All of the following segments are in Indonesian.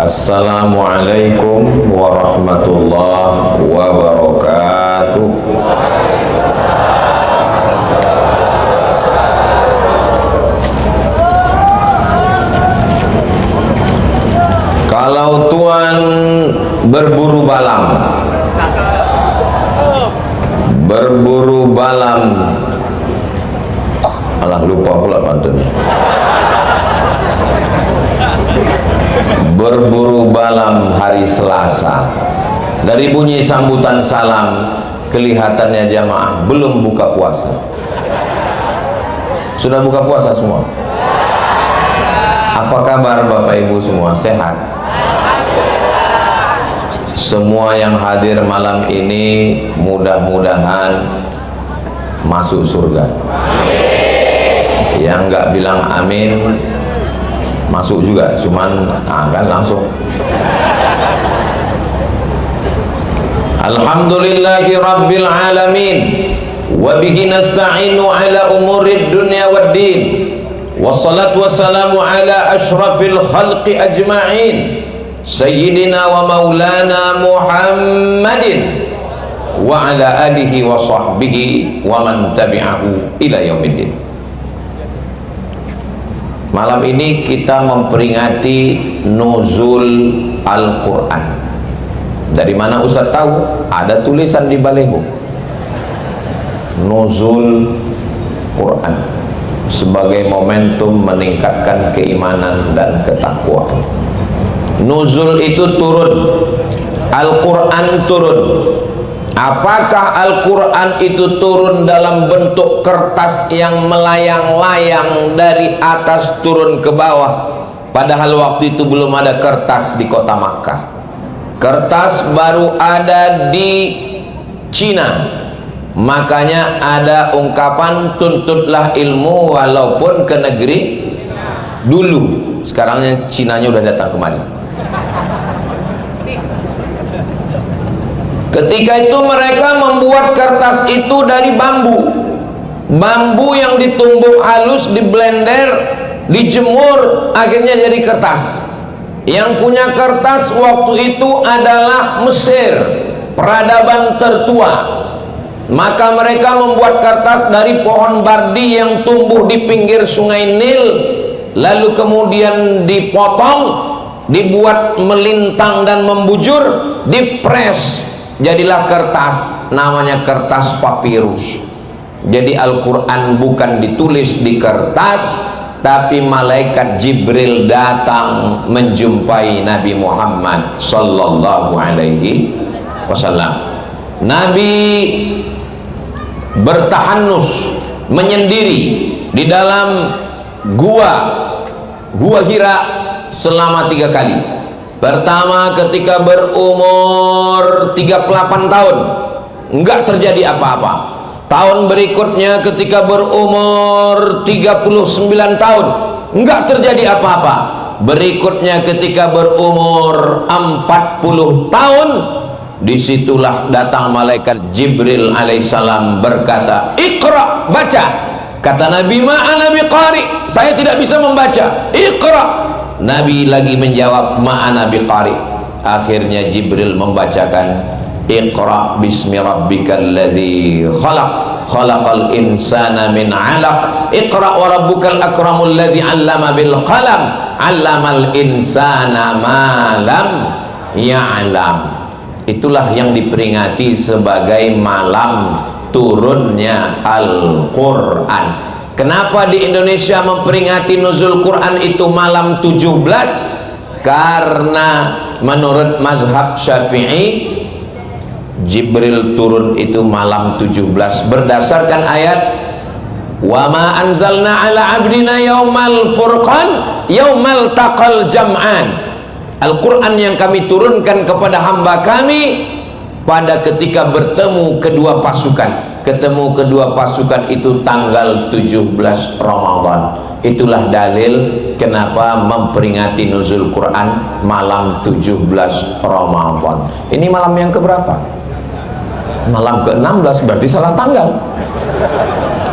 Assalamualaikum warahmatullahi wabarakatuh. Kalau Tuhan berburu balam, alah lupa pula pantunnya. Berburu balam hari Selasa, dari bunyi sambutan salam kelihatannya jamaah belum buka puasa. Sudah buka puasa semua? Apa kabar Bapak Ibu semua? Sehat? Semua yang hadir malam ini mudah-mudahan masuk surga. Yang nggak bilang amin masuk juga, cuman kan langsung. Alhamdulillahi rabbil alamin, wa bihi nasta'inu ala umurid dunya waddin, wassalatu wassalamu ala ashrafil khalqi ajma'in, sayyidina wa maulana Muhammadin wa ala alihi wa sahbihi wa man tabi'ahu ila yaumiddin. Malam ini kita memperingati nuzul Al-Quran. Dari mana Ustaz tahu? Ada tulisan di baleho, nuzul Quran sebagai momentum meningkatkan keimanan dan ketakwaan. Nuzul itu turun, Al-Quran turun. Apakah Al-Quran itu turun dalam bentuk kertas yang melayang-layang dari atas turun ke bawah? Padahal waktu itu belum ada kertas di kota Makkah. Kertas baru ada di Cina. Makanya ada ungkapan tuntutlah ilmu walaupun ke negeri dulu. Sekarangnya Cinanya udah datang kemari. Ketika itu mereka membuat kertas itu dari bambu yang ditumbuk halus, di blender, dijemur, akhirnya jadi kertas. Yang punya kertas waktu itu adalah Mesir, peradaban tertua. Maka mereka membuat kertas dari pohon bardi yang tumbuh di pinggir sungai Nil, lalu kemudian dipotong, dibuat melintang dan membujur, dipres, jadilah kertas, namanya kertas papirus. Jadi Al-Quran bukan ditulis di kertas, tapi malaikat Jibril datang menjumpai Nabi Muhammad sallallahu alaihi wasallam. Nabi bertahanus, menyendiri di dalam gua Hira selama 3 kali. Pertama ketika berumur 38 tahun, enggak terjadi apa-apa. Tahun berikutnya ketika berumur 39 tahun, enggak terjadi apa-apa. Berikutnya ketika berumur 40 tahun, disitulah datang malaikat Jibril alaihissalam berkata, "Iqra, baca." Kata Nabi, "Ma'ana biqari, saya tidak bisa membaca." "Iqra." Nabi lagi menjawab, "Ma'ana biqari." Akhirnya Jibril membacakan, "Iqra bismi rabbikal ladzi khalaq, khalaqal insana min 'alaq, Iqra wa rabbukal akramul ladzi 'allama bil qalam, 'allamal insana ma lam ya'lam." Itulah yang diperingati sebagai malam turunnya Al-Quran. Kenapa di Indonesia memperingati nuzul Quran itu malam 17? Karena menurut mazhab Syafi'i, Jibril turun itu malam 17 berdasarkan ayat, "Wa ma anzalna ala abdina yaumal furqan yaumal taqal jam'an." Al-Quran yang kami turunkan kepada hamba kami pada ketika bertemu kedua pasukan. Ketemu kedua pasukan itu tanggal 17 Ramadan. Itulah dalil kenapa memperingati nuzul Quran malam 17 Ramadan. Ini malam yang keberapa? Malam ke-16, berarti salah tanggal.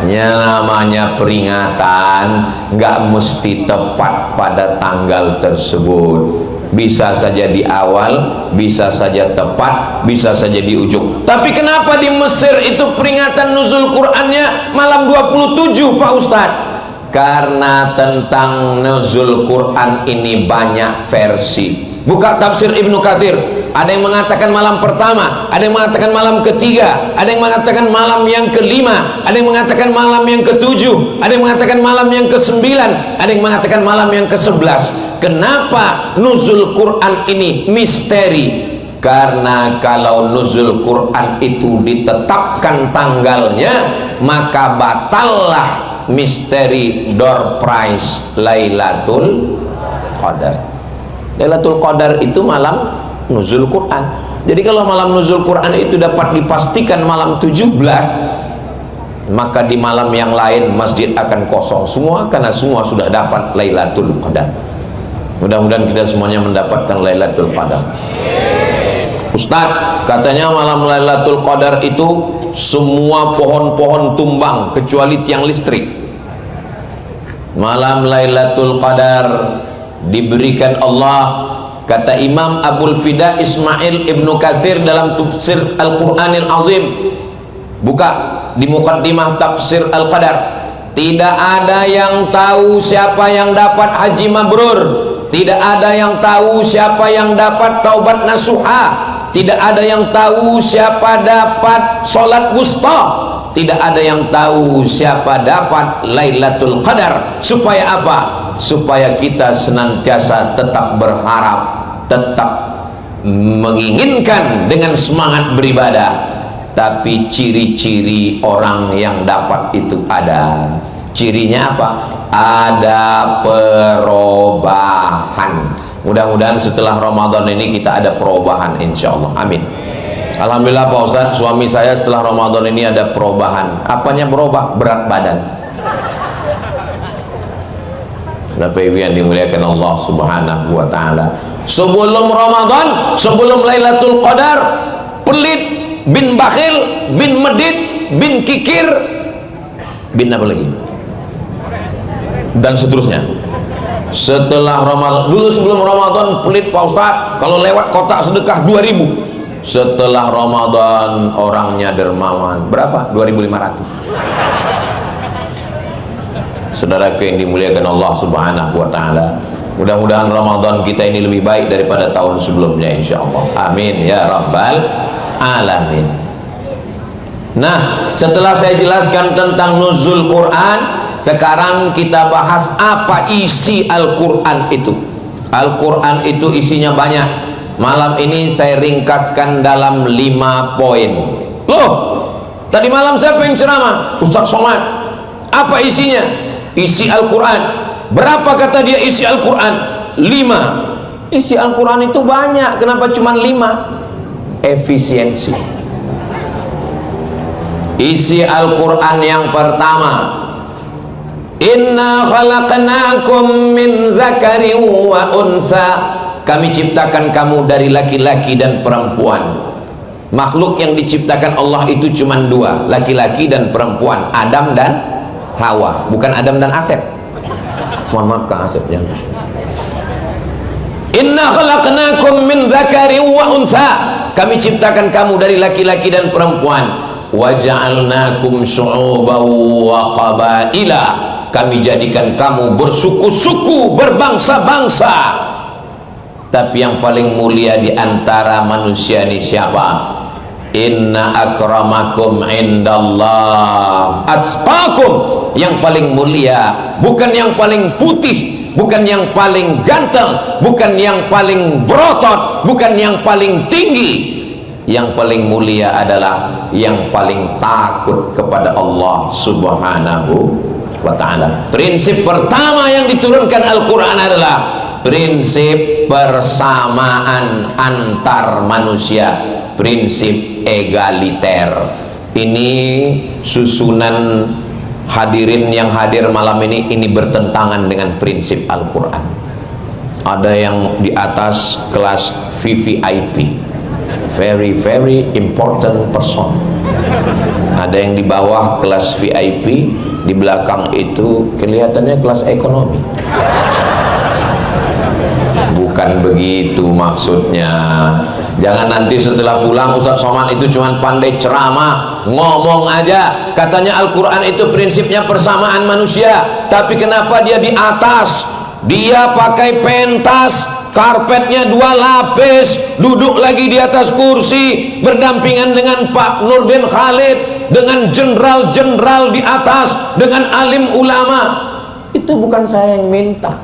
Ya, namanya peringatan nggak mesti tepat pada tanggal tersebut. Bisa saja di awal, bisa saja tepat, bisa saja di ujung. Tapi kenapa di Mesir itu peringatan nuzul Qur'annya malam 27 Pak Ustadz? Karena tentang nuzul Quran ini banyak versi. Buka tafsir Ibnu Katsir, ada yang mengatakan malam pertama, ada yang mengatakan malam ketiga, ada yang mengatakan malam yang kelima, ada yang mengatakan malam yang ketujuh, ada yang mengatakan malam yang kesembilan, ada yang mengatakan malam yang ke-11. Kenapa nuzul Quran ini misteri? Karena kalau nuzul Quran itu ditetapkan tanggalnya, maka batallah misteri door prize Lailatul Qadar. Lailatul Qadar itu malam nuzul Quran. Jadi kalau malam nuzul Quran itu dapat dipastikan malam 17, maka di malam yang lain masjid akan kosong semua, karena semua sudah dapat Lailatul Qadar. Mudah-mudahan kita semuanya mendapatkan Lailatul Qadar. Ustadz, katanya malam Lailatul Qadar itu semua pohon-pohon tumbang kecuali tiang listrik. Malam Lailatul Qadar diberikan Allah, kata Imam Abul Fida Ismail Ibnu Katsir dalam tafsir Al-Qur'anil Azim. Buka di muqaddimah tafsir Al-Qadar. Tidak ada yang tahu siapa yang dapat haji mabrur, tidak ada yang tahu siapa yang dapat taubat nasuha, tidak ada yang tahu siapa dapat sholat wusta, tidak ada yang tahu siapa dapat Lailatul Qadar. Supaya apa? Supaya kita senantiasa tetap berharap, tetap menginginkan dengan semangat beribadah. Tapi ciri-ciri orang yang dapat itu ada. Cirinya apa? Ada perubahan. Mudah-mudahan setelah Ramadan ini kita ada perubahan, insya Allah. Amin. Alhamdulillah Pak Ustadz, suami saya setelah Ramadan ini ada perubahan. Apanya berubah? Berat badan. Bapak Ibu yang dimuliakan Allah Subhanahu wa Ta'ala, sebelum Ramadan, sebelum Lailatul Qadar, pelit, bin bakhil, bin medit, bin kikir, bin apa lagi, dan seterusnya. Setelah Ramadan, dulu sebelum Ramadan pelit Pak Ustadz, kalau lewat kotak sedekah 2000. Setelah Ramadan orangnya dermawan. Berapa? 2500. Saudaraku yang dimuliakan Allah Subhanahu wa Ta'ala, mudah-mudahan Ramadan kita ini lebih baik daripada tahun sebelumnya, insya Allah. Amin ya rabbal alamin. Nah, setelah saya jelaskan tentang nuzul Quran, sekarang kita bahas apa isi Al-Quran itu. Al-Quran itu isinya banyak. Malam ini saya ringkaskan dalam 5 poin. Loh, tadi malam siapa yang ceramah? Ustaz Somad. Apa isinya? Isi Al-Quran. Berapa kata dia isi Al-Quran? 5. Isi Al-Quran itu banyak. Kenapa cuma 5? Efisiensi. Isi Al-Quran yang pertama, inna khalaqnakum min zakarin wa unsa, kami ciptakan kamu dari laki-laki dan perempuan. Makhluk yang diciptakan Allah itu cuma 2, laki-laki dan perempuan, Adam dan Hawa, bukan Adam dan Asep. Mohon maaf Kang Asep ya. Inna khalaqnakum min zakarin wa unsa, kami ciptakan kamu dari laki-laki dan perempuan. Wa ja'alnakum syu'uban wa qabaila, kami jadikan kamu bersuku-suku, berbangsa-bangsa. Tapi yang paling mulia di antara manusia ini siapa? Inna akramakum indallah atqakum, yang paling mulia bukan yang paling putih, bukan yang paling ganteng, bukan yang paling berotot, bukan yang paling tinggi. Yang paling mulia adalah yang paling takut kepada Allah Subhanahu wa Ta'ala. Prinsip pertama yang diturunkan Al-Quran adalah prinsip persamaan antar manusia, prinsip egaliter. Ini susunan hadirin yang hadir malam ini bertentangan dengan prinsip Al-Quran. Ada yang di atas kelas VVIP, very very important person. Ada yang di bawah kelas VIP, di belakang itu kelihatannya kelas ekonomi. Bukan Bukan begitu maksudnya. Jangan nanti setelah pulang Ustaz Somad itu cuma pandai ceramah, ngomong aja. Katanya Al-Quran itu prinsipnya persamaan manusia, tapi kenapa dia di atas? Dia pakai pentas, karpetnya 2 lapis, duduk lagi di atas kursi, berdampingan dengan Pak Nurdin Khalid, dengan jenderal-jenderal di atas, dengan alim ulama. Itu bukan saya yang minta,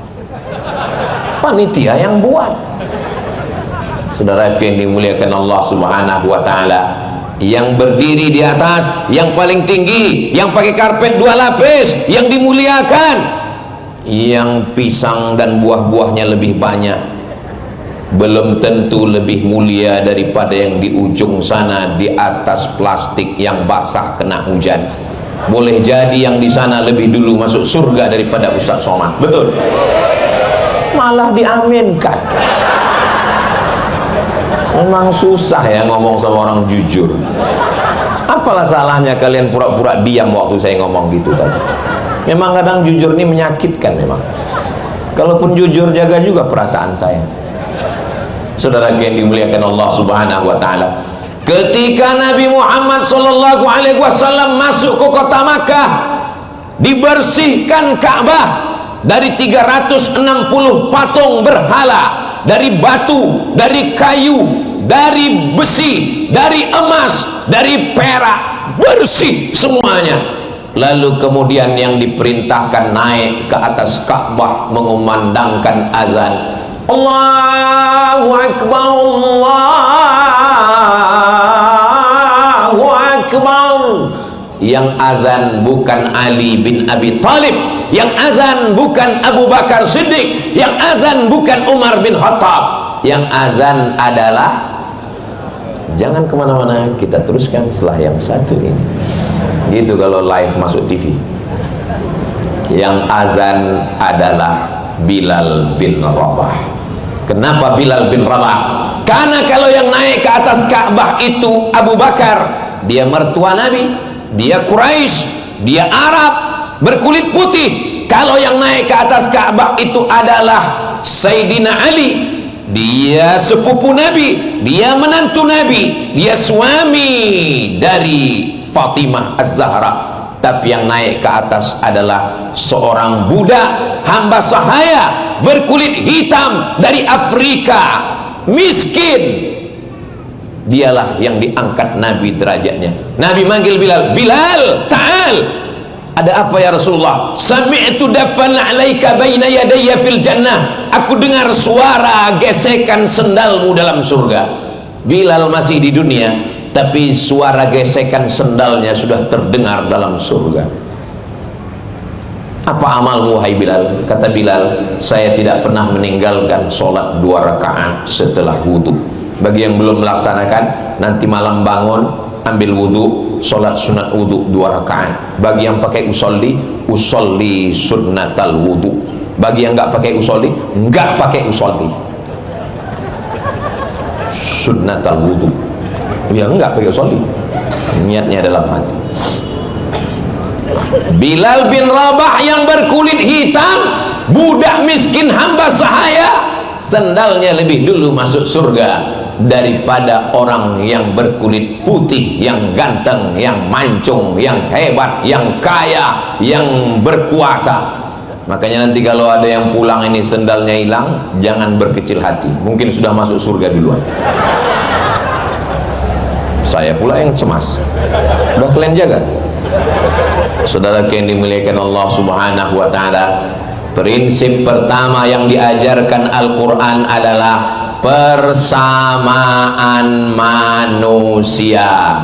panitia yang buat. Saudara yang dimuliakan Allah Subhanahu wa Ta'ala, yang berdiri di atas, yang paling tinggi, yang pakai karpet 2 lapis, yang dimuliakan, yang pisang dan buah-buahnya lebih banyak, belum tentu lebih mulia daripada yang di ujung sana di atas plastik yang basah kena hujan. Boleh jadi yang di sana lebih dulu masuk surga daripada Ustaz Somad. Betul? Malah diaminkan. Memang susah ya ngomong sama orang jujur. Apalah salahnya kalian pura-pura diam waktu saya ngomong gitu tadi? Memang kadang jujur ini menyakitkan memang. Kalaupun jujur, jaga juga perasaan saya. Saudara yang dimuliakan Allah Subhanahu wa Ta'ala, ketika Nabi Muhammad sallallahu alaihi wasallam masuk ke kota Makkah, dibersihkan Ka'bah dari 360 patung berhala, dari batu, dari kayu, dari besi, dari emas, dari perak, bersih semuanya. Lalu kemudian yang diperintahkan naik ke atas Ka'bah mengumandangkan azan. Allahu Akbar, Allahu Akbar. Yang azan bukan Ali bin Abi Thalib, yang azan bukan Abu Bakar Siddiq, yang azan bukan Umar bin Khattab. Yang azan adalah, jangan kemana-mana, kita teruskan setelah yang satu ini. Gitu kalau live masuk TV. Yang azan adalah Bilal bin Rabah. Kenapa Bilal bin Rabah? Karena kalau yang naik ke atas Ka'bah itu Abu Bakar, dia mertua Nabi, dia Quraisy, dia Arab, berkulit putih. Kalau yang naik ke atas Ka'bah itu adalah Sayyidina Ali, dia sepupu Nabi, dia menantu Nabi, dia suami dari Fatimah Az-Zahra. Tapi yang naik ke atas adalah seorang budak, hamba sahaya, berkulit hitam dari Afrika, miskin. Dialah yang diangkat Nabi derajatnya. Nabi manggil Bilal, Bilal, ta'al. Ada apa ya Rasulullah? Sami'tu dafan 'alaika baina yadayya fil jannah. Aku dengar suara gesekan sendalmu dalam surga. Bilal masih di dunia, tapi suara gesekan sendalnya sudah terdengar dalam surga. Apa amalmu hai Bilal? Kata Bilal, saya tidak pernah meninggalkan sholat 2 rakaat setelah wudhu. Bagi yang belum melaksanakan, nanti malam bangun, ambil wudhu, sholat sunat wudhu 2 rakaat. Bagi yang pakai usolli, usolli sunnatal wudhu. Bagi yang nggak pakai usolli, nggak pakai usolli, sunnatal wudhu. Ya enggak pakai usolli, niatnya dalam hati. Bilal bin Rabah yang berkulit hitam, budak miskin hamba sahaya, sendalnya lebih dulu masuk surga daripada orang yang berkulit putih, yang ganteng, yang mancung, yang hebat, yang kaya, yang berkuasa. Makanya nanti kalau ada yang pulang ini sendalnya hilang, jangan berkecil hati, mungkin sudah masuk surga duluan. Saya pula yang cemas. Udah kalian jaga. Saudara yang dimuliakan Allah Subhanahu wa Ta'ala, prinsip pertama yang diajarkan Al-Quran adalah persamaan manusia.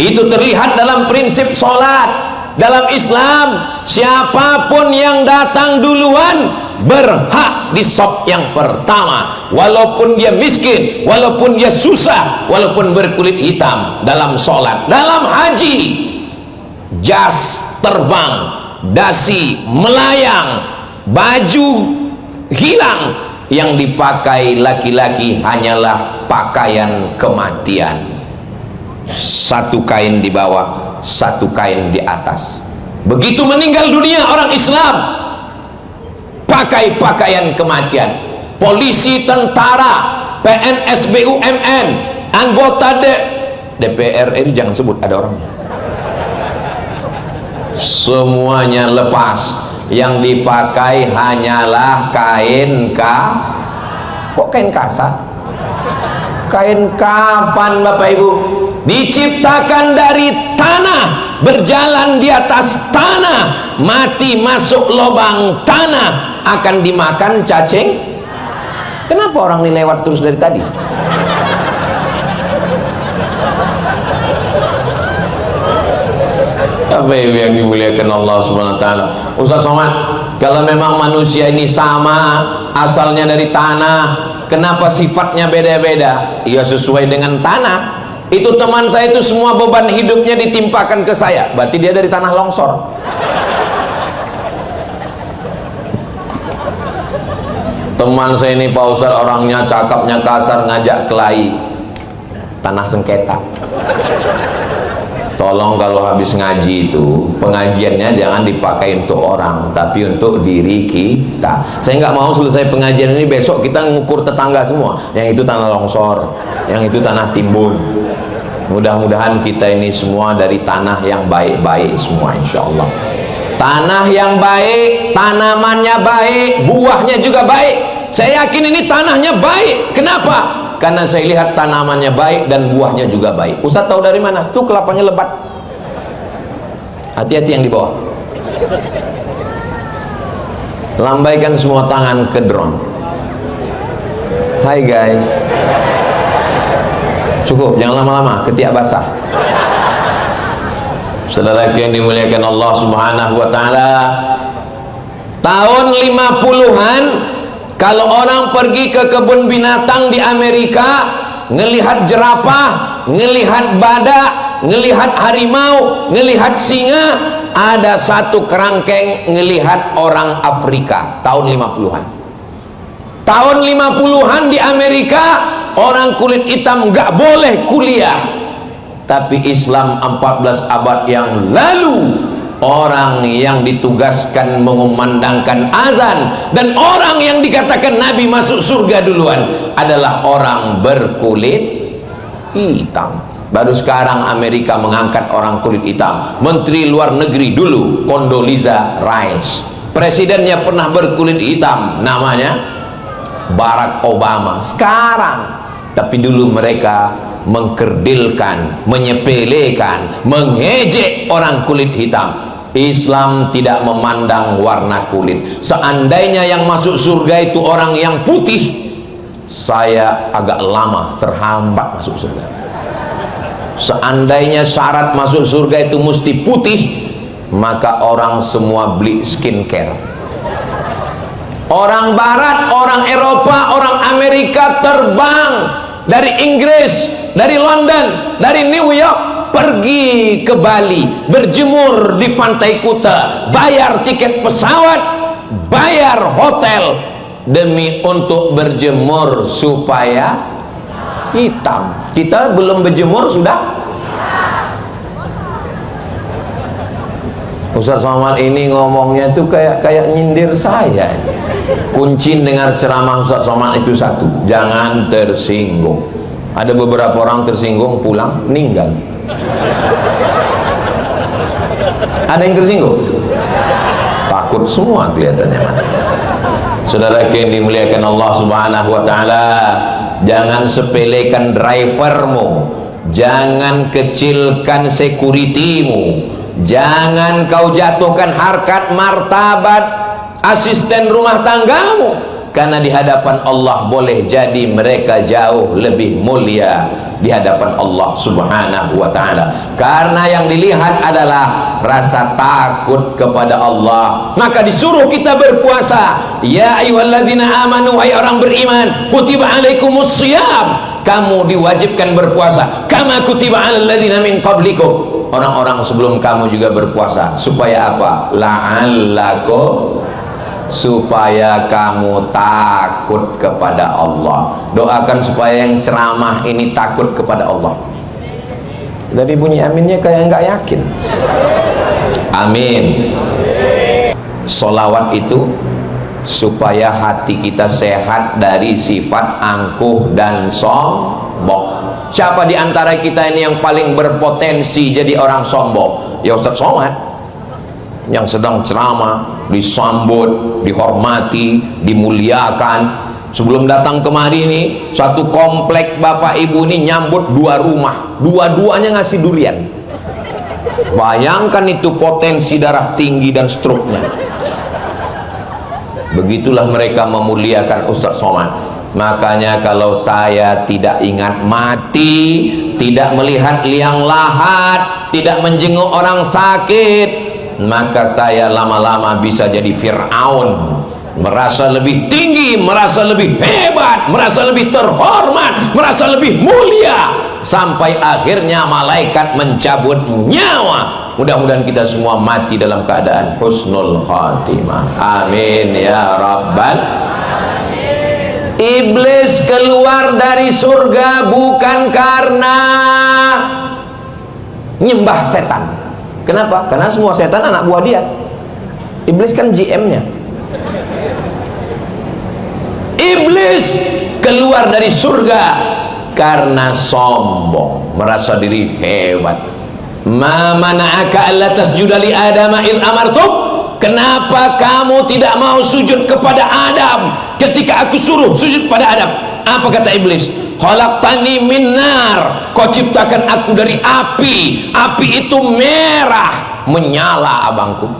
Itu terlihat dalam prinsip sholat. Dalam Islam, siapapun yang datang duluan berhak di saf yang pertama, walaupun dia miskin, walaupun dia susah, walaupun berkulit hitam. Dalam sholat, dalam haji, jas terbang, dasi melayang, baju hilang, yang dipakai laki-laki hanyalah pakaian kematian. Satu kain di bawah, satu kain di atas. Begitu meninggal dunia orang Islam, pakai pakaian kematian. polisi, tentara, PNS, BUMN, anggota DPR RI, jangan sebut ada orangnya, semuanya lepas. Yang dipakai hanyalah kain kok kain kasar, kain kafan Bapak Ibu, diciptakan dari tanah, berjalan di atas tanah, mati masuk lubang tanah, akan dimakan cacing. Kenapa orang ini lewat terus dari tadi? Apa yang dimuliakan Allah Subhanahu wa taala? Ustaz Somad, kalau memang manusia ini sama, asalnya dari tanah, kenapa sifatnya beda-beda? Ya sesuai dengan tanah. Itu teman saya itu semua beban hidupnya ditimpakan ke saya, berarti dia dari tanah longsor. Teman saya ini Pak Ustaz orangnya cakapnya kasar, ngajak kelahi, tanah sengketa. Tolong kalau habis ngaji itu pengajiannya jangan dipakai untuk orang, tapi untuk diri kita. Saya nggak mau selesai pengajian ini besok kita ngukur tetangga semua, yang itu tanah longsor, yang itu tanah timbun. Mudah-mudahan kita ini semua dari tanah yang baik-baik semua, insya Allah. Tanah yang baik, tanamannya baik, buahnya juga baik. Saya yakin ini tanahnya baik. Kenapa? Karena saya lihat tanamannya baik dan buahnya juga baik. Ustaz tahu dari mana? Tuh kelapanya lebat. Hati-hati yang di bawah. Lambaikan semua tangan ke drone. Hai guys. Cukup, jangan lama-lama, ketiak basah. Saudara yang dimuliakan Allah Subhanahu wa taala, tahun 50-an kalau orang pergi ke kebun binatang di Amerika, ngelihat jerapah, ngelihat badak, ngelihat harimau, ngelihat singa, ada satu kerangkeng ngelihat orang Afrika. Tahun 50-an. Tahun 50-an di Amerika, orang kulit hitam nggak boleh kuliah. Tapi Islam 14 abad yang lalu, orang yang ditugaskan mengumandangkan azan dan orang yang dikatakan Nabi masuk surga duluan adalah orang berkulit hitam. Baru sekarang Amerika mengangkat orang kulit hitam. Menteri luar negeri dulu Condoleezza Rice, presidennya pernah berkulit hitam, namanya Barack Obama sekarang. Tapi dulu mereka mengkerdilkan, menyepelekan, mengejek orang kulit hitam. Islam tidak memandang warna kulit. Seandainya yang masuk surga itu orang yang putih, saya agak lama terhambat masuk surga. Seandainya syarat masuk surga itu mesti putih, maka orang semua beli skincare. Orang barat, orang Eropa, orang Amerika terbang dari Inggris, dari London, dari New York, pergi ke Bali, berjemur di Pantai Kuta, bayar tiket pesawat, bayar hotel demi untuk berjemur supaya hitam. Kita belum berjemur sudah. Ustaz Somad ini ngomongnya tuh kayak nyindir saya. Kunci dengar ceramah Ustaz Somad itu satu, jangan tersinggung. Ada beberapa orang tersinggung pulang meninggal. Ada yang tersinggung? Takut semua kelihatannya mati. Saudara yang dimuliakan Allah Subhanahu wa taala, jangan sepelekan drivermu, jangan kecilkan securitymu, jangan kau jatuhkan harkat martabat asisten rumah tanggamu, karena di hadapan Allah boleh jadi mereka jauh lebih mulia di hadapan Allah Subhanahu wa taala, karena yang dilihat adalah rasa takut kepada Allah. Maka disuruh kita berpuasa. Ya ayyuhalladzina amanu, hai orang beriman, kutiba alaikumus shiyam, kamu diwajibkan berpuasa, kama kutiba alal ladzina min qablikum, orang-orang sebelum kamu juga berpuasa. Supaya apa? La'allakum, supaya kamu takut kepada Allah. Doakan supaya yang ceramah ini takut kepada Allah. Dari bunyi aminnya kayak nggak yakin. Amin. Solawat itu supaya hati kita sehat dari sifat angkuh dan sombong. Siapa di antara kita ini yang paling berpotensi jadi orang sombong? Ya Ustaz Somad, yang sedang ceramah, disambut, dihormati, dimuliakan. Sebelum datang kemari ini, satu komplek bapak ibu ini nyambut 2 rumah, dua-duanya ngasih durian. Bayangkan itu potensi darah tinggi dan stroke-nya. Begitulah mereka memuliakan Ustaz Somad. Makanya kalau saya tidak ingat mati, tidak melihat liang lahat, tidak menjenguk orang sakit, maka saya lama-lama bisa jadi Fir'aun, merasa lebih tinggi, merasa lebih hebat, merasa lebih terhormat, merasa lebih mulia, sampai akhirnya malaikat mencabut nyawa. Mudah-mudahan kita semua mati dalam keadaan husnul khatimah. Amin ya rabbal alamin. Iblis keluar dari surga bukan karena nyembah setan. Kenapa? Karena semua setan anak buah dia. Iblis kan GM-nya. Iblis keluar dari surga karena sombong, merasa diri hebat. Ma mana'aka alla tasjuda li Adama id amartuk? Kenapa kamu tidak mau sujud kepada Adam ketika aku suruh sujud pada Adam? Apa kata iblis? Khalaqtani min nar, kau ciptakan aku dari api. Api itu merah, menyala abangku.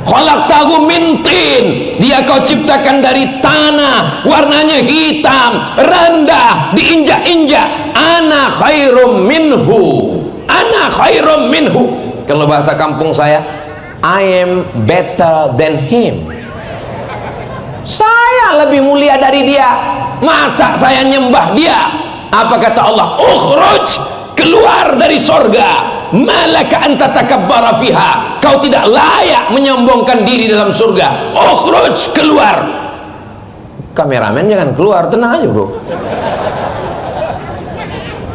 Khalaqtahu min tin, dia kau ciptakan dari tanah, warnanya hitam, rendah, diinjak-injak. Ana khairum minhu, ana khairum minhu. Kalau bahasa kampung saya, I am better than him. Saya lebih mulia dari dia. Masa saya nyembah dia? Apa kata Allah? Ukhruj, keluar dari sorga. Malaka anta takabbara fiha, kau tidak layak menyombongkan diri dalam surga. Ukhruj, keluar. Kameramen jangan keluar, tenang aja bro.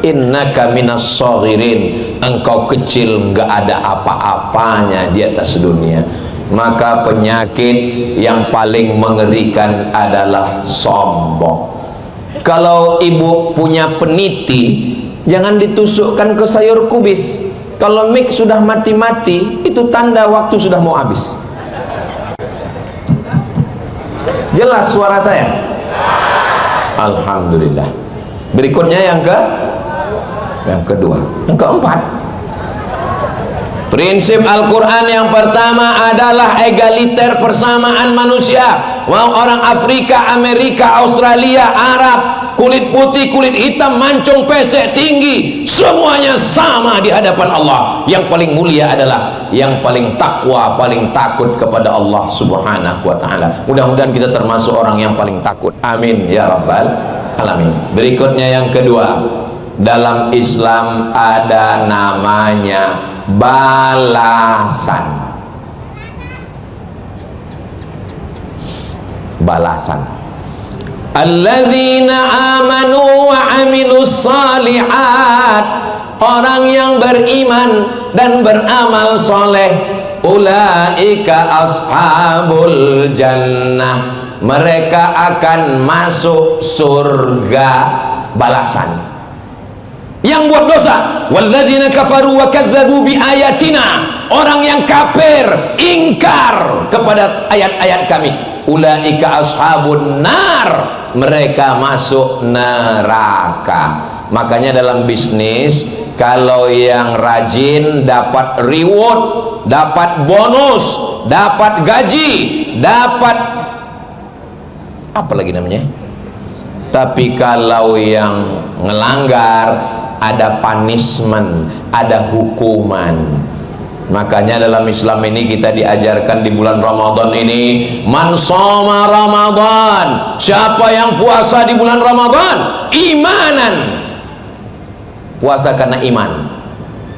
Innaka minas shaghirin, engkau kecil, nggak ada apa-apanya di atas dunia. Maka penyakit yang paling mengerikan adalah sombong. Kalau ibu punya peniti, jangan ditusukkan ke sayur kubis. Kalau mic sudah mati-mati, itu tanda waktu sudah mau habis. Jelas suara saya? Alhamdulillah. Berikutnya yang kedua, yang keempat. Prinsip Al-Quran yang pertama adalah egaliter, persamaan manusia. Mau orang Afrika, Amerika, Australia, Arab, kulit putih, kulit hitam, mancung, pesek, tinggi, semuanya sama di hadapan Allah. Yang paling mulia adalah yang paling takwa, paling takut kepada Allah subhanahu wa ta'ala. Mudah-mudahan kita termasuk orang yang paling takut. Amin ya rabbal alamin. Berikutnya yang kedua, dalam Islam ada namanya balasan. Balasan. Alladzina amanu wa amilus salihat, orang yang beriman dan beramal soleh, ulaika ashabul jannah, mereka akan masuk surga. Balasan. Yang buat dosa, walladzina kafaru wa kadzdzabu biayatina, orang yang kafir, ingkar kepada ayat-ayat kami, ulaika ashabun nar, mereka masuk neraka. Makanya dalam bisnis, kalau yang rajin dapat reward, dapat bonus, dapat gaji, dapat apa lagi namanya? Tapi kalau yang ngelanggar, ada punishment, ada hukuman. Makanya dalam Islam ini kita diajarkan di bulan Ramadan ini, man shoma Ramadan, siapa yang puasa di bulan Ramadan imanan, puasa karena iman.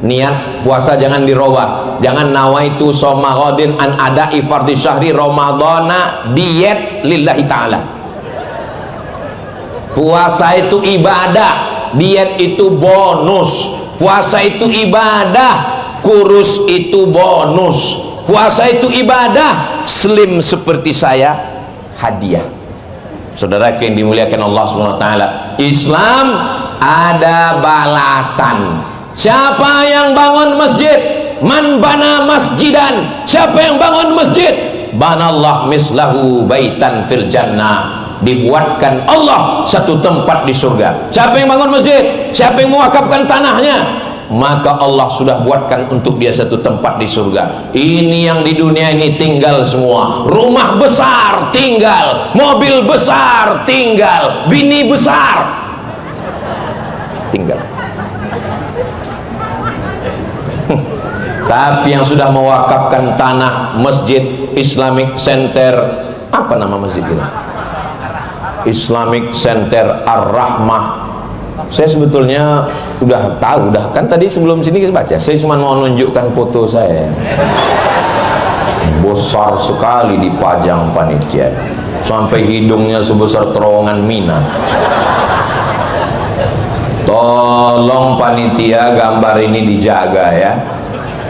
Niat puasa jangan dirubah, jangan nawaitu shoma ghadin an ada'i fardhi syahri ramadhana, diet lillahi ta'ala. Puasa itu ibadah, diet itu bonus. Puasa itu ibadah, kurus itu bonus. puasa itu ibadah, slim seperti saya hadiah. Saudara yang dimuliakan Allah SWT, Islam ada balasan. Siapa yang bangun masjid, man bana masjidan, siapa yang bangun masjid, banallah mislahu baitan fil jannah, dibuatkan Allah satu tempat di surga. Siapa yang bangun masjid, siapa yang mewakafkan tanahnya, maka Allah sudah buatkan untuk dia satu tempat di surga. Ini yang di dunia ini tinggal semua. Rumah besar tinggal, mobil besar tinggal, bini besar tinggal. Tapi yang sudah mewakafkan tanah, masjid Islamic Center, apa nama masjid ini? Islamic Center Ar-Rahmah. Saya sebetulnya udah tahu, udah kan tadi sebelum sini kita baca. Saya cuma mau menunjukkan foto saya. Besar sekali dipajang panitia, sampai hidungnya sebesar terowongan Mina. Tolong panitia, gambar ini dijaga ya.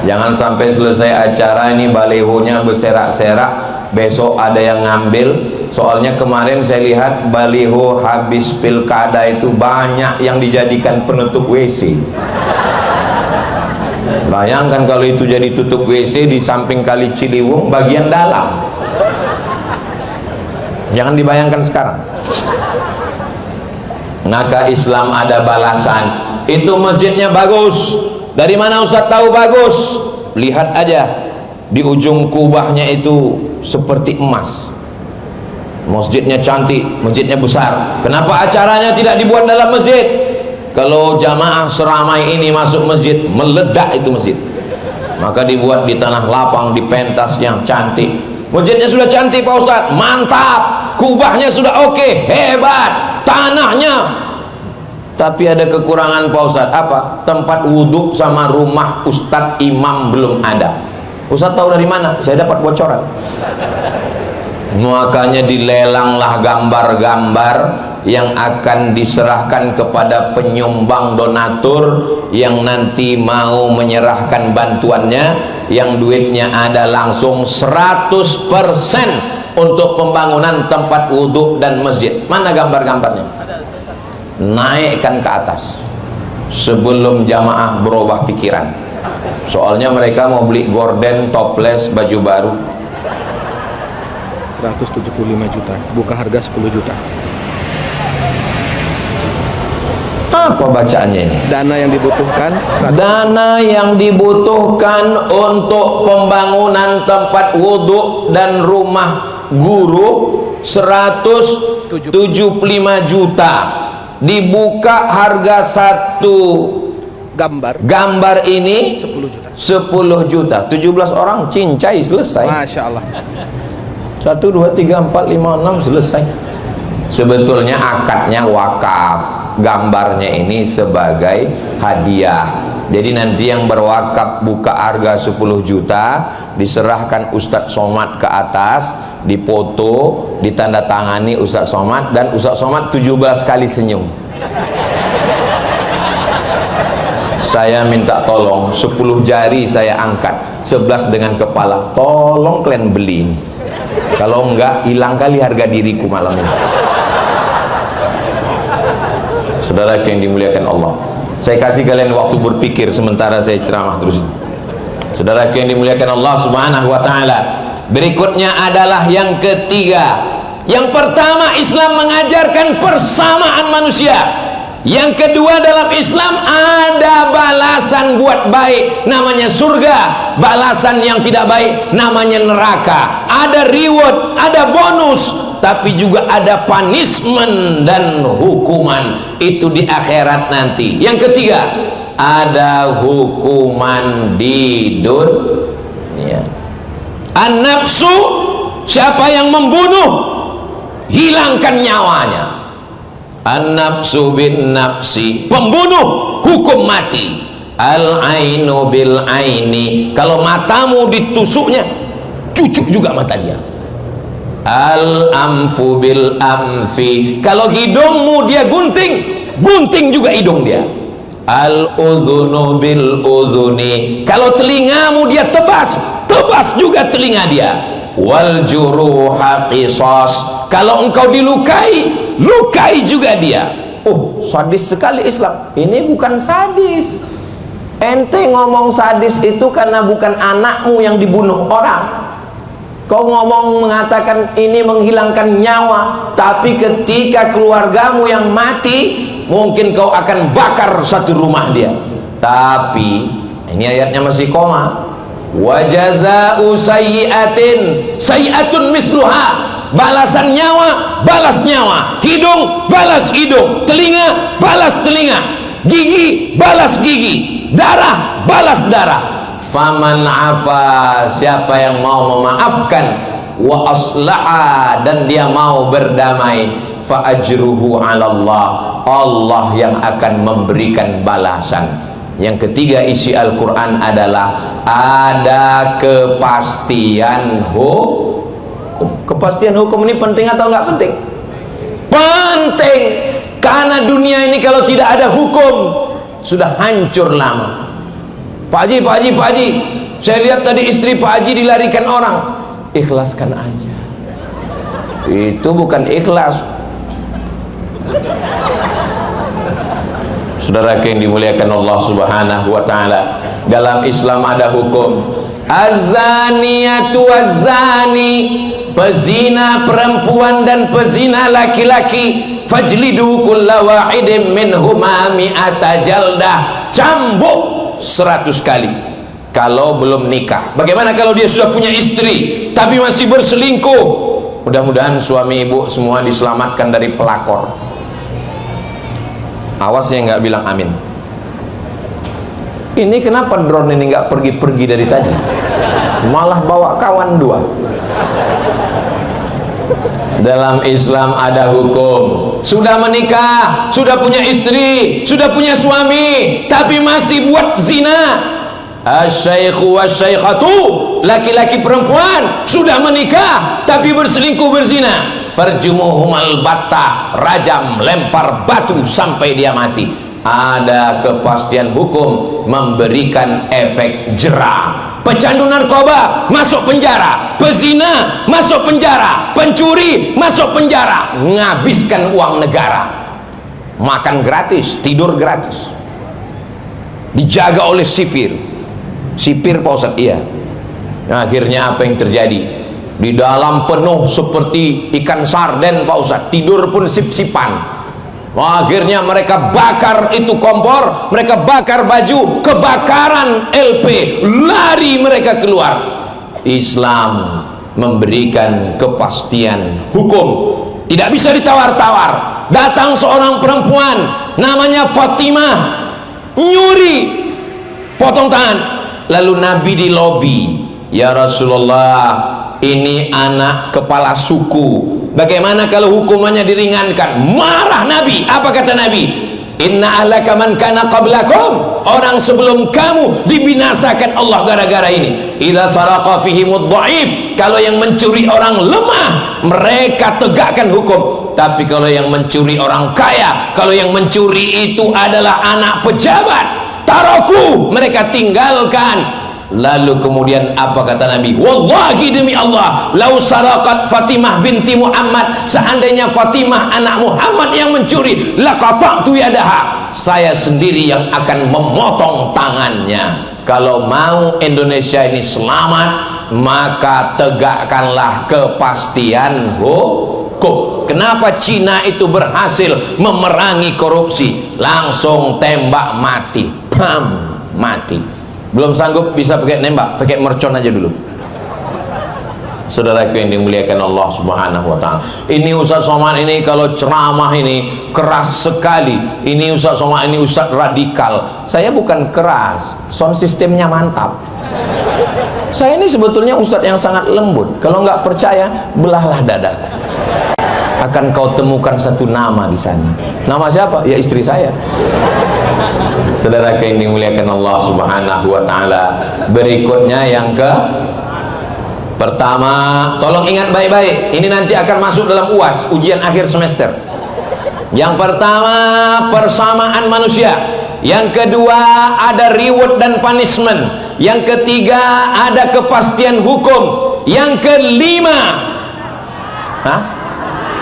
Jangan sampai selesai acara ini balihonya berserak-serak, besok ada yang ngambil. Soalnya kemarin saya lihat baliho habis pilkada itu banyak yang dijadikan penutup WC. Bayangkan kalau itu jadi tutup WC di samping Kali Ciliwung bagian dalam. Jangan dibayangkan sekarang. Maka Islam ada balasan. Itu masjidnya bagus. Dari mana Ustaz tahu bagus? Lihat aja, di ujung kubahnya itu seperti emas. Masjidnya cantik, masjidnya besar. Kenapa acaranya tidak dibuat dalam masjid? Kalau jamaah seramai ini masuk masjid, meledak itu masjid. Maka dibuat di tanah lapang, di pentas yang cantik. Masjidnya sudah cantik Pak Ustaz, mantap. Kubahnya sudah oke, hebat. Tanahnya, tapi ada kekurangan Pak Ustaz. Apa? Tempat wudhu sama rumah Ustadz imam belum ada. Ustadz tahu dari mana? Saya dapat bocoran. Makanya dilelanglah gambar-gambar yang akan diserahkan kepada penyumbang donatur yang nanti mau menyerahkan bantuannya, yang duitnya ada langsung 100% untuk pembangunan tempat wudhu dan masjid. Mana gambar-gambarnya? Naikkan ke atas sebelum jamaah berubah pikiran. Soalnya mereka mau beli gorden, toples, baju baru. 175 juta, buka harga 10 juta. Apa bacaannya ini? Dana yang dibutuhkan, dana yang dibutuhkan untuk pembangunan tempat wudhu dan rumah guru 175 juta. Dibuka harga satu gambar ini 10 juta. 17 orang cincai selesai. Masya Allah. 1, 2, 3, 4, 5, 6 selesai. Sebetulnya akadnya wakaf, gambarnya ini sebagai hadiah. Jadi nanti yang berwakaf buka harga 10 juta, diserahkan Ustadz Somad ke atas, dipoto, ditandatangani Ustadz Somad, dan Ustadz Somad 17 kali senyum. Saya minta tolong 10 jari saya angkat, 11 dengan kepala. Tolong kalian beli ini. Kalau enggak, hilang kali harga diriku malam ini. Saudara yang dimuliakan Allah, saya kasih kalian waktu berpikir sementara saya ceramah terus. Saudara yang dimuliakan Allah Subhanahu wa taala, berikutnya adalah yang ketiga. Yang pertama, Islam mengajarkan persamaan manusia. Yang kedua, dalam Islam ada balasan buat baik, namanya surga. Balasan yang tidak baik namanya neraka. Ada reward, ada bonus, tapi juga ada punishment dan hukuman. Itu di akhirat nanti. Yang ketiga, ada hukuman di dunia. An-nafsu, siapa yang membunuh, hilangkan nyawanya. An-nafsu bin nafsi, pembunuh hukum mati. Al-ainu bil aini, kalau matamu ditusuknya, cucuk juga mata dia. Al-amfu bil amfi, kalau hidungmu dia gunting, gunting juga hidung dia. Al-udhunu bil udhuni, kalau telingamu dia tebas, tebas juga telinga dia. Wal juruha qisas, kalau engkau dilukai, lukai juga dia. Oh, sadis sekali Islam. Ini bukan sadis. Ente ngomong sadis itu karena bukan anakmu yang dibunuh orang. Kau ngomong mengatakan ini menghilangkan nyawa, tapi ketika keluargamu yang mati, mungkin kau akan bakar satu rumah dia. Tapi ini ayatnya masih koma. Wa jazaa'u sayyi'atin sayyi'atun misluha, balasan nyawa balas nyawa, hidung balas hidung, telinga balas telinga, gigi balas gigi, darah balas darah. Faman afa, siapa yang mau memaafkan, wa aslaha, dan dia mau berdamai, fa ajruhu 'ala Allah, Allah yang akan memberikan balasan. Yang ketiga isi Al-Quran adalah ada kepastian hukum. Kepastian hukum ini penting atau enggak penting? Penting, karena dunia ini kalau tidak ada hukum sudah hancur lama. Pak Haji, saya lihat tadi istri Pak Haji dilarikan orang. Ikhlaskan aja. Itu bukan ikhlas. Saudara yang dimuliakan Allah Subhanahu wa taala, dalam Islam ada hukum. Az-zaniyatu waz-zani, pezina perempuan dan pezina laki-laki, fajlidu kulla wahidin minhuma mi'ata jaldah, cambuk 100 kali kalau belum nikah. Bagaimana kalau dia sudah punya istri tapi masih berselingkuh? Mudah-mudahan suami ibu semua diselamatkan dari pelakor. Awas ya nggak bilang amin. Ini kenapa drone ini nggak pergi-pergi dari tadi, malah bawa kawan dua. Dalam Islam ada hukum. Sudah menikah, sudah punya istri, sudah punya suami, tapi masih buat zina. Asy-syaikhu wasy-syaikhatu, laki-laki perempuan sudah menikah tapi berselingkuh berzina, farjumuhumal batta, rajam, lempar batu sampai dia mati. Ada kepastian hukum memberikan efek jera. Pecandu narkoba masuk penjara, pezina masuk penjara, pencuri masuk penjara, menghabiskan uang negara, makan gratis, tidur gratis, dijaga oleh sipir Pak Ustadz. Iya. Nah, akhirnya apa yang terjadi? Di dalam penuh seperti ikan sarden Pak Ustadz, tidur pun sip-sipan. Akhirnya mereka bakar itu kompor, mereka bakar baju, kebakaran LP, lari mereka keluar. Islam memberikan kepastian hukum, tidak bisa ditawar-tawar. Datang seorang perempuan namanya Fatimah, nyuri, potong tangan. Lalu Nabi di lobi, ya Rasulullah, ini anak kepala suku, bagaimana kalau hukumannya diringankan? Marah Nabi. Apa kata Nabi? Inna ahlaka man kana qablakum, orang sebelum kamu dibinasakan Allah gara-gara ini. Idza saraqa fihimud dhaif, kalau yang mencuri orang lemah mereka tegakkan hukum. Tapi kalau yang mencuri orang kaya, kalau yang mencuri itu adalah anak pejabat, taroku, mereka tinggalkan. Lalu kemudian apa kata Nabi? Wallahi demi Allah, lau saraqat Fatimah binti Muhammad, seandainya Fatimah anak Muhammad yang mencuri, laqata'tu yadaha, saya sendiri yang akan memotong tangannya. Kalau mau Indonesia ini selamat, maka tegakkanlah kepastian hukum. Kenapa Cina itu berhasil memerangi korupsi? Langsung tembak mati, pam, mati. Belum sanggup bisa pakai nembak, pakai mercon aja dulu. Saudaraku yang dimuliakan Allah Subhanahu wa taala, ini Ustaz Somad ini kalau ceramah ini keras sekali. Ini Ustaz Somad ini Ustaz radikal. Saya bukan keras, sound sistemnya mantap. Saya ini sebetulnya Ustaz yang sangat lembut. Kalau nggak percaya, belahlah dadaku, akan kau temukan satu nama di sana. Nama siapa? Ya istri saya. Saudara yang dimuliakan Allah Subhanahu wa taala, berikutnya yang pertama, tolong ingat baik-baik, ini nanti akan masuk dalam UAS, ujian akhir semester. Yang pertama, persamaan manusia. Yang kedua, ada reward dan punishment. Yang ketiga, ada kepastian hukum. Yang kelima,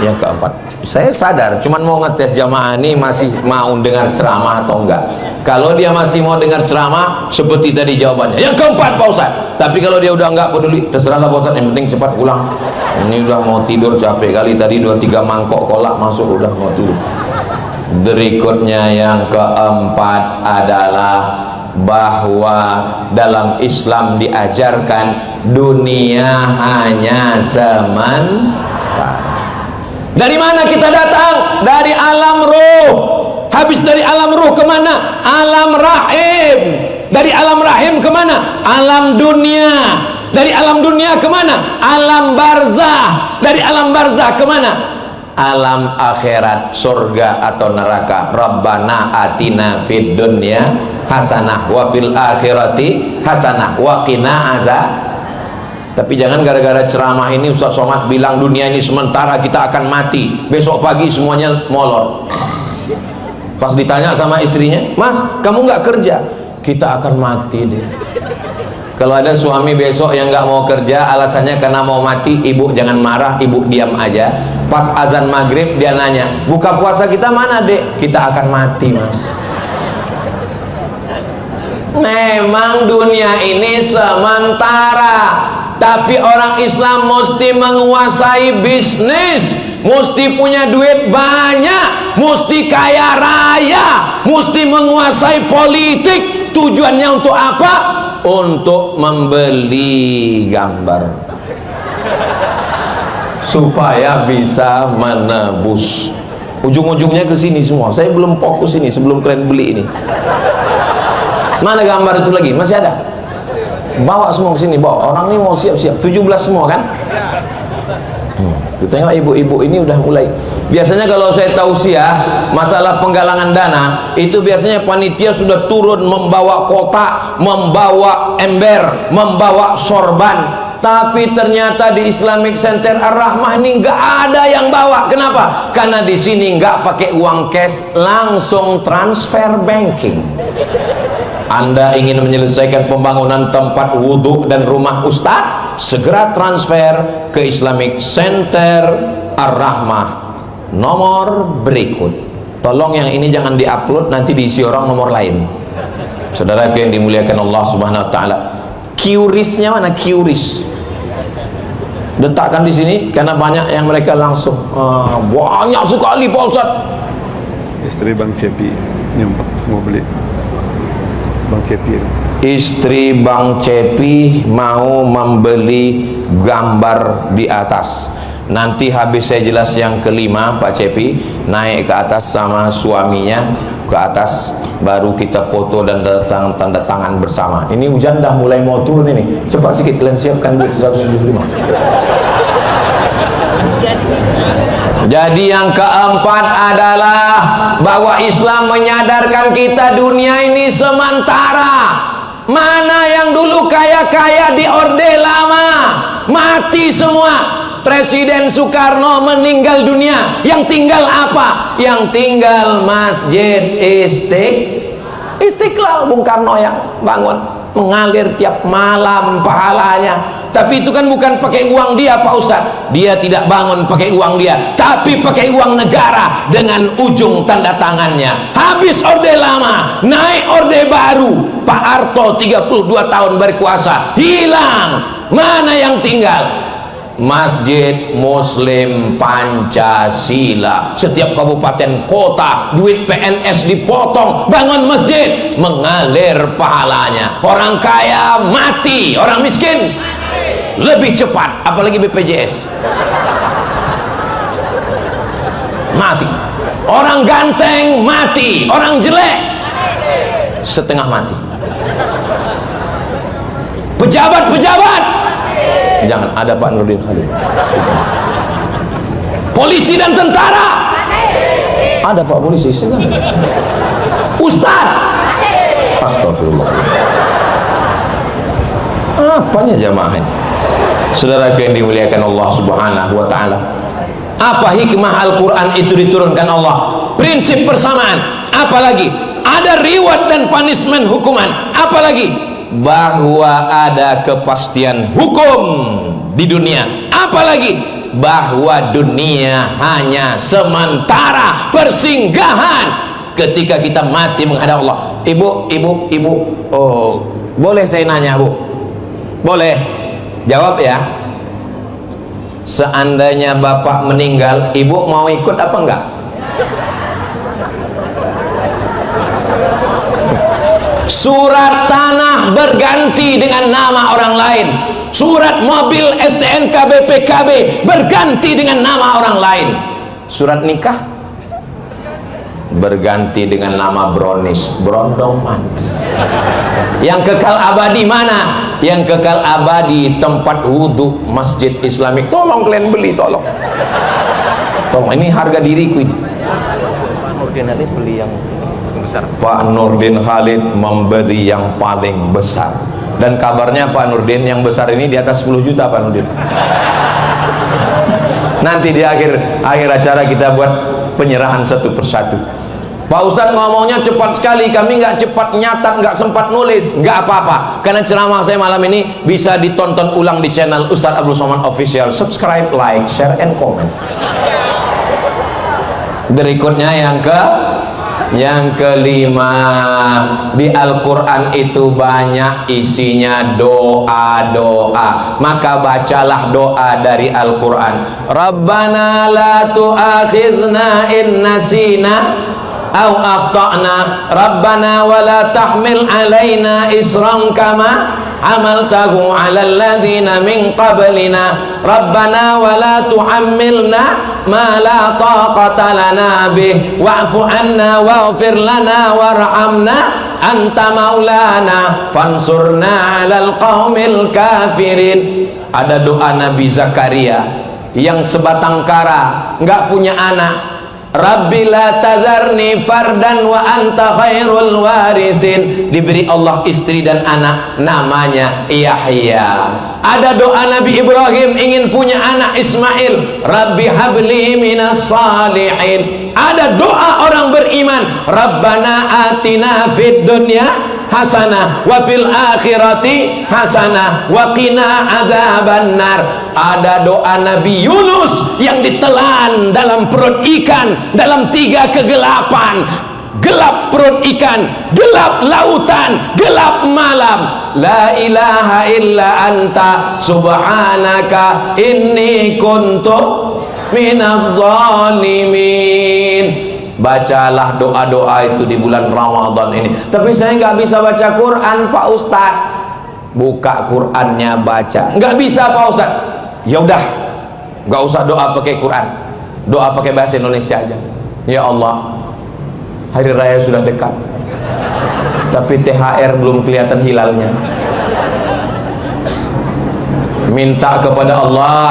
yang keempat, saya sadar, cuman mau ngetes jamaah ini masih mau dengar ceramah atau enggak. Kalau dia masih mau dengar ceramah, seperti tadi jawabannya. Yang keempat Pak Ustaz. Tapi kalau dia udah enggak peduli, terserahlah Pak Ustaz, yang penting cepat pulang. Ini udah mau tidur, capek kali tadi 2-3 mangkok kolak masuk, udah mau tidur. Berikutnya yang keempat adalah bahwa dalam Islam diajarkan dunia hanya sementara. Dari mana kita datang? Dari alam ruh. Habis dari alam ruh kemana? Alam rahim. Dari alam rahim kemana? Alam dunia. Dari alam dunia kemana? Alam barzah. Dari alam barzah kemana? Alam akhirat, surga atau neraka. Rabbana atina fid dunya hasanah wa fil akhirati hasanah wa qina azab. Tapi jangan gara-gara ceramah ini Ustaz Somad bilang dunia ini sementara, kita akan mati, besok pagi semuanya molor. Pas ditanya sama istrinya, Mas kamu nggak kerja? Kita akan mati deh. Kalau ada suami besok yang nggak mau kerja alasannya karena mau mati, ibu jangan marah, ibu diam aja. Pas azan maghrib dia nanya, buka puasa kita mana dek? Kita akan mati Mas. Memang dunia ini sementara, tapi orang Islam mesti menguasai bisnis, mesti punya duit banyak, mesti kaya raya, mesti menguasai politik. Tujuannya untuk apa? Untuk membeli gambar supaya bisa menebus. Ujung-ujungnya ke sini semua. Saya belum fokus ini sebelum kalian beli ini. Mana gambar itu lagi? Masih ada? Bawa semua ke sini, bawa. Orang ini mau siap-siap. 17 semua kan? Kita tengok ibu-ibu ini udah mulai. Biasanya kalau saya tausiah masalah penggalangan dana, itu biasanya panitia sudah turun membawa kotak, membawa ember, membawa sorban. Tapi ternyata di Islamic Center Ar-Rahmah ini nggak ada yang bawa. Kenapa? Karena di sini nggak pakai uang cash, langsung transfer banking. Anda ingin menyelesaikan pembangunan tempat wudhu dan rumah ustadz, segera transfer ke Islamic Center Ar-Rahmah. Nomor berikut. Tolong yang ini jangan diupload, nanti diisi orang nomor lain. Saudara yang dimuliakan Allah Subhanahu Wa Taala. QRIS-nya mana? QRIS. Letakkan di sini karena banyak yang mereka langsung banyak sekali Pak Ustaz. Istri Bang Cepi nyumbang mau beli. Bang Cepi. Istri Bang Cepi mau membeli gambar di atas. Nanti habis saya jelas yang kelima, Pak Cepi naik ke atas sama suaminya ke atas, baru kita foto dan tanda tangan bersama. Ini hujan dah mulai mau turun ini. Cepat sedikit kalian siapkan duit 175. Jadi yang keempat adalah bahwa Islam menyadarkan kita dunia ini sementara. Mana yang dulu kaya-kaya di Orde Lama mati semua. Presiden Soekarno meninggal dunia, yang tinggal apa? Yang tinggal Masjid Istiqlal. Bung Karno yang bangun, mengalir tiap malam pahalanya. Tapi itu kan bukan pakai uang dia Pak Ustadz. Dia tidak bangun pakai uang dia, tapi pakai uang negara dengan ujung tanda tangannya. Habis Orde Lama, naik Orde Baru. Pak Harto 32 tahun berkuasa, hilang. Mana yang tinggal? Masjid Muslim Pancasila. Setiap kabupaten kota duit PNS dipotong, bangun masjid, mengalir pahalanya. Orang kaya mati, orang miskin lebih cepat, apalagi BPJS mati. Orang ganteng mati, orang jelek setengah mati. Pejabat-pejabat jangan, ada Pak Nurdin Khalid. Polisi dan tentara ada Pak polisi. Ustaz, astagfirullah. Apanya jamaah ini? Saudara yang dimuliakan Allah Subhanahu wa Ta'ala, apa hikmah Al-Quran itu diturunkan Allah? Prinsip persamaan. Apalagi ada reward dan punishment, hukuman. Apalagi bahwa ada kepastian hukum di dunia, apalagi bahwa dunia hanya sementara, persinggahan. Ketika kita mati menghadap Allah. Ibu, oh, boleh saya nanya, Bu? Boleh? Jawab ya. Seandainya bapak meninggal, ibu mau ikut apa enggak? Surat tanah berganti dengan nama orang lain, surat mobil STNK BPKB berganti dengan nama orang lain, surat nikah berganti dengan nama brownies, brondong manis. Yang kekal abadi mana? Yang kekal abadi tempat wudhu Masjid Islamik. Tolong kalian beli, tolong ini harga diriku ini. Pak Nurdin Khalid memberi yang paling besar, dan kabarnya Pak Nurdin yang besar ini di atas 10 juta Pak Nurdin. Nanti di akhir acara kita buat penyerahan satu persatu. Pak Ustadz ngomongnya cepat sekali, kami nggak cepat nyatat, nggak sempat nulis. Nggak apa-apa, karena ceramah saya malam ini bisa ditonton ulang di channel Ustadz Abdul Somad Official. Subscribe, like, share, and comment. Berikutnya yang kelima, di Al-Quran itu banyak isinya doa-doa, maka bacalah doa dari Al-Quran. Rabbana la tu'akhizna in nasina aw akhtana, Rabbana wa la tahmil alaina isran kama hamaltahu ala alladhina min qablina, Rabbana wa la tuhammilna ma la taqata lana bih, wa'fu anna waghfir lana warhamna anta maulana fansurna 'alal qaumil kafirin. Ada doa Nabi Zakaria yang sebatang kara, enggak punya anak. Rabbi la tazarni fardan wa anta khairul warisin. Diberi Allah istri dan anak, namanya Yahya. Ada doa Nabi Ibrahim ingin punya anak Ismail, Rabbi habli minas salihin. Ada doa orang beriman, Rabbana atina fid dunya hasanah wa fil akhirati hasanah wa qina adzabannar. Ada doa Nabi Yunus yang ditelan dalam perut ikan dalam 3 kegelapan, gelap perut ikan, gelap lautan, gelap malam. La ilaha illa anta subhanaka inni kuntu minadz zalimin. Bacalah doa-doa itu di bulan Ramadan ini. Tapi saya nggak bisa baca Quran Pak Ustadz. Buka Qurannya, baca. Nggak bisa Pak Ustadz. Ya udah, nggak usah doa pakai Quran, doa pakai bahasa Indonesia aja. Ya Allah, hari raya sudah dekat, tapi THR belum kelihatan hilalnya. Minta kepada Allah,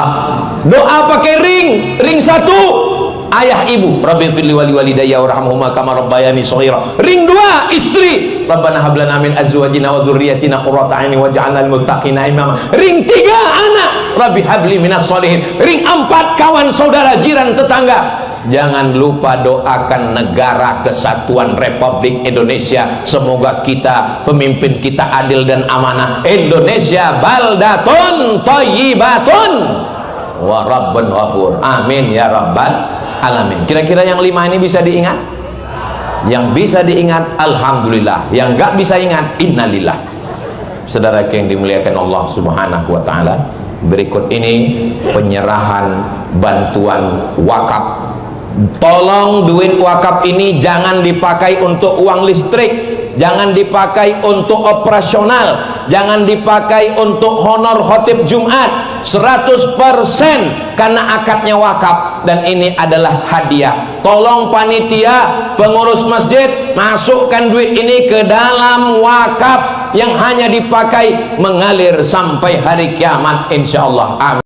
doa pakai ring 1, ayah ibu, Rabbi firli wali walidayya warhamhuma kama rabbayani shaghira. Ring 2, istri, Rabbana hab lana min azwajina wa dzurriyyatina qurrata a'yun waj'alna lil muttaqina imama. Ring 3, anak, Rabbi habli minas sholihin. Ring 4, kawan saudara jiran tetangga. Jangan lupa doakan negara kesatuan Republik Indonesia. Semoga pemimpin kita adil dan amanah. Indonesia baldatun thayyibatun wa rabbun ghafur. Amin ya rabbal alamin. Kira-kira yang 5 ini bisa diingat? Yang bisa diingat alhamdulillah, yang nggak bisa ingat innalillah. Saudara yang dimuliakan Allah Subhanahu wa taala, berikut ini penyerahan bantuan wakaf. Tolong duit wakaf ini jangan dipakai untuk uang listrik, jangan dipakai untuk operasional, jangan dipakai untuk honor khotib Jumat. 100% karena akadnya wakaf, dan ini adalah hadiah. Tolong panitia, pengurus masjid, masukkan duit ini ke dalam wakaf yang hanya dipakai mengalir sampai hari kiamat insyaallah. Amin.